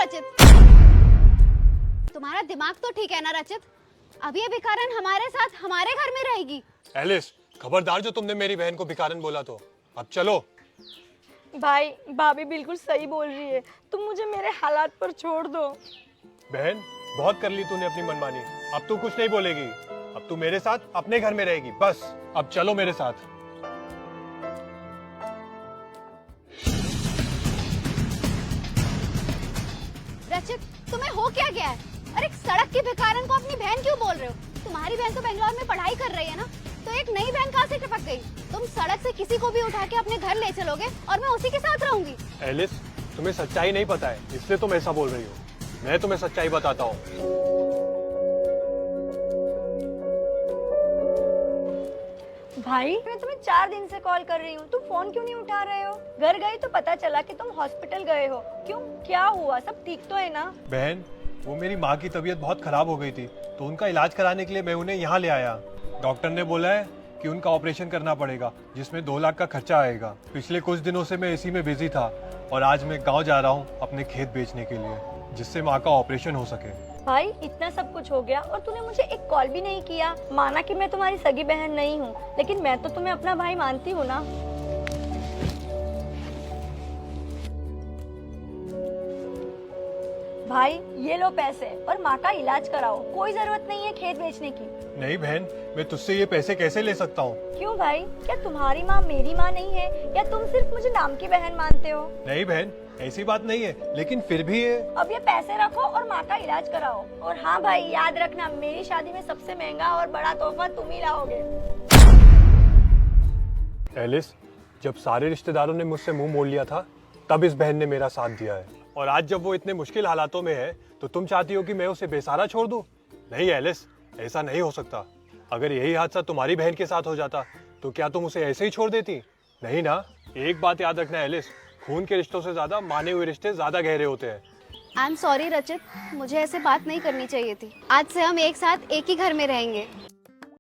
रचित, तुम्हारा दिमाग तो ठीक है ना रचित? अब ये भिखारन हमारे साथ हमारे घर में रहेगी। एलिस, खबरदार जो तुमने मेरी बहन को भिखारन बोला तो। अब चलो। भाई भाभी बिल्कुल सही बोल रही है, तुम मुझे मेरे हालात पर छोड़ दो। बहन, बहुत कर ली तूने अपनी मनमानी, अब तू कुछ नहीं बोलेगी। अब तू मेरे साथ अपने घर में रहेगी, बस। अब चलो मेरे साथ। रचित, तुम्हें हो क्या गया है? अरे सड़क की भिखारन को अपनी बहन क्यों बोल रहे हो? तुम्हारी बहन तो बेंगलोर में पढ़ाई कर रही है ना, तो एक नई बहन कहाँ से टपक गई? तुम सड़क से किसी को भी उठा के अपने घर ले चलोगे और मैं उसी के साथ रहूंगी। एलिस, तुम्हें सच्चाई नहीं पता है, इसलिए तुम ऐसा बोल रही हो। मैं तुम्हें सच्चाई बताता हूँ। भाई मैं तुम्हें 4 दिन से कॉल कर रही हूँ, तुम फोन क्यों नहीं उठा रहे हो? घर गई तो पता चला कि तुम हॉस्पिटल गए हो। क्यों, क्या हुआ? सब ठीक तो है ना? बहन, वो मेरी माँ की तबीयत बहुत खराब हो गई थी, तो उनका इलाज कराने के लिए मैं उन्हें यहाँ ले आया। डॉक्टर ने बोला है कि उनका ऑपरेशन करना पड़ेगा, जिसमें 2 लाख का खर्चा आएगा। पिछले कुछ दिनों से मैं इसी में बिजी था और आज मैं गांव जा रहा हूँ अपने खेत बेचने के लिए, जिससे माँ का ऑपरेशन हो सके। भाई इतना सब कुछ हो गया और तूने मुझे एक कॉल भी नहीं किया। माना कि मैं तुम्हारी सगी बहन नहीं हूँ, लेकिन मैं तो तुम्हें अपना भाई मानती हूँ ना। भाई ये लो पैसे और माँ का इलाज कराओ, कोई जरूरत नहीं है खेत बेचने की। नहीं बहन, मैं तुझसे ये पैसे कैसे ले सकता हूँ? क्यों भाई, क्या तुम्हारी माँ मेरी माँ नहीं है, या तुम सिर्फ मुझे नाम की बहन मानते हो? नहीं बहन, ऐसी बात नहीं है, लेकिन फिर भी ये। अब ये पैसे रखो और माँ का इलाज कराओ। और हाँ भाई, याद रखना मेरी शादी में सबसे महंगा और बड़ा तोहफा तुम ही लाओगे। एलिस, जब सारे रिश्तेदारों ने मुझसे मुंह मोड़ लिया था, तब इस बहन ने मेरा साथ दिया है। और आज जब वो इतने मुश्किल हालातों में है, तो तुम चाहती हो कि मैं उसे बेसहारा छोड़ दूं? नहीं एलिस, ऐसा नहीं हो सकता। अगर यही हादसा तुम्हारी बहन के साथ हो जाता, तो क्या तुम उसे ऐसे ही छोड़ देती? नहीं ना। एक बात याद रखना एलिस, खून के रिश्तों से ज्यादा माने हुए रिश्ते ज्यादा गहरे होते हैं। आई एम सॉरी रचित, मुझे ऐसे बात नहीं करनी चाहिए थी। आज से हम एक साथ एक ही घर में रहेंगे।